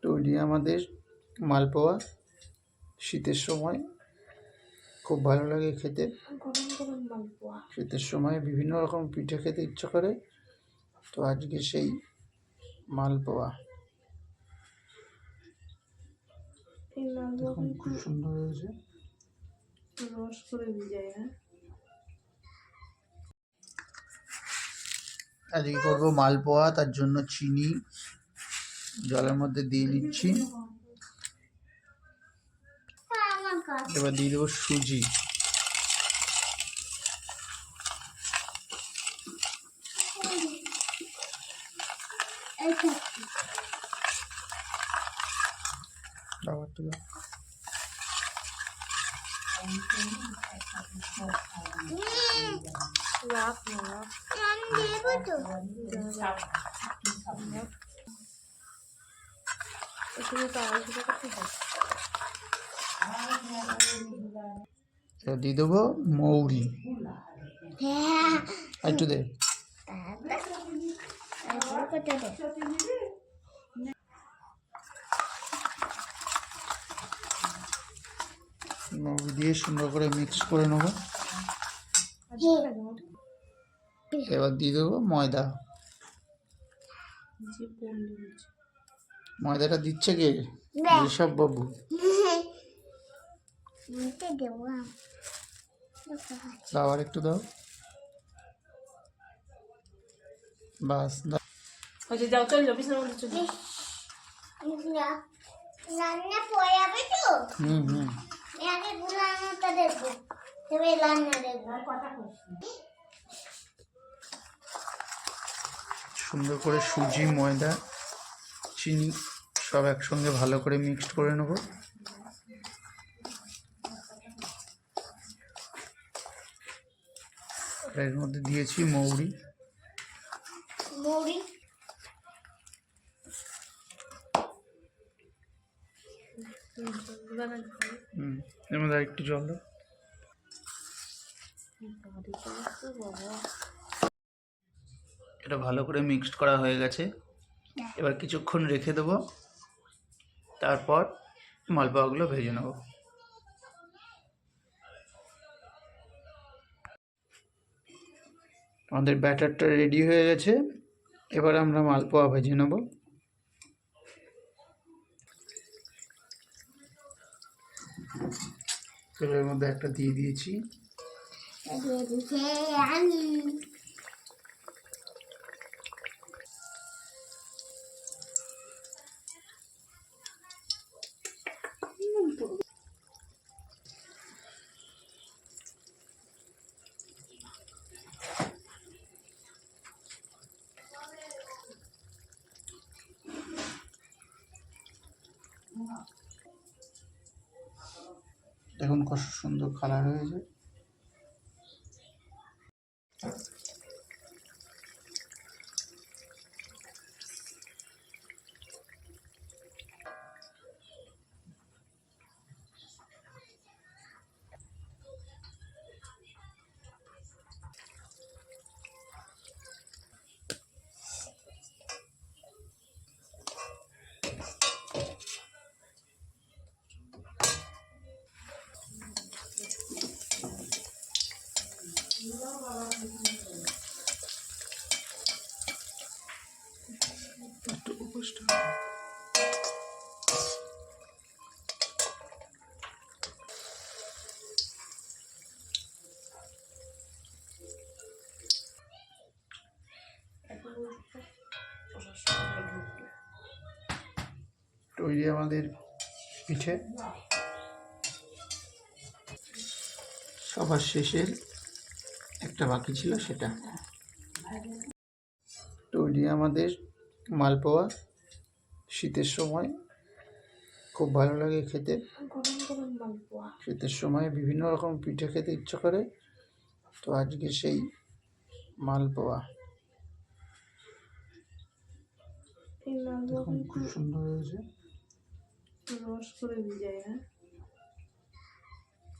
তৈরি আমাদের মালপোয়া। শীতের সময় খুব ভালো লাগে খেতে। শীতের সময় বিভিন্ন রকম পিঠে খেতে ইচ্ছা করে, তো আজকে সেই মালপোয়া। দেখুন খুব সুন্দর হয়েছে। রস করে ভিজায় না। আজকে করবো মালপোয়া, তার জন্য চিনি জলের মধ্যে দিয়ে নিচ্ছি। এবার দিয়ে দেবো সুজি। দিয়ে দেবো মৌরি। একটু দে। মৌরি দিয়ে সুন্দর করে মিক্স করে নেবো। এবার দিয়ে দেবো ময়দা। ময়দাটা দিচ্ছে কে? ঋষভ বাবু। আবার একটু দাও, বাস। যাও, চল যাও, বিছানার মধ্যে চল। রান্না পরে হবে তো। আগে রান্নাটা দেখবো, তবে রান্না দেখবো। সুন্দর করে সুজি, ময়দা, চিনি সব একসঙ্গে ভালো করে মিক্সড করে নেব। এর মধ্যে দিয়েছি মৌরি। এর মধ্যে একটু জল দাও। এটা ভালো করে মিক্সড করা হয়ে গেছে। এবার কিছুক্ষণ রেখে দেবো, তারপর মালপোয়াগুলো ভেজে নেব। আমাদের ব্যাটারটা রেডি হয়ে গেছে, এবার আমরা মালপোয়া ভেজে নেব। তেলের মধ্যে একটা দিয়ে দিয়েছি। দেখুন কত সুন্দর কালার হয়েছে। তৈরি আমাদের পিঠে। সবার শেষের একটা বাকি ছিল, সেটা তৈরি আমাদের মালপোয়া। শীতের সময় খুব ভালো লাগে খেতে। শীতের সময় বিভিন্ন রকম পিঠে খেতে ইচ্ছা করে, তো আজকে সেই মালপোয়া। দেখুন খুব সুন্দর হয়েছে। রস করে ভিজায় না।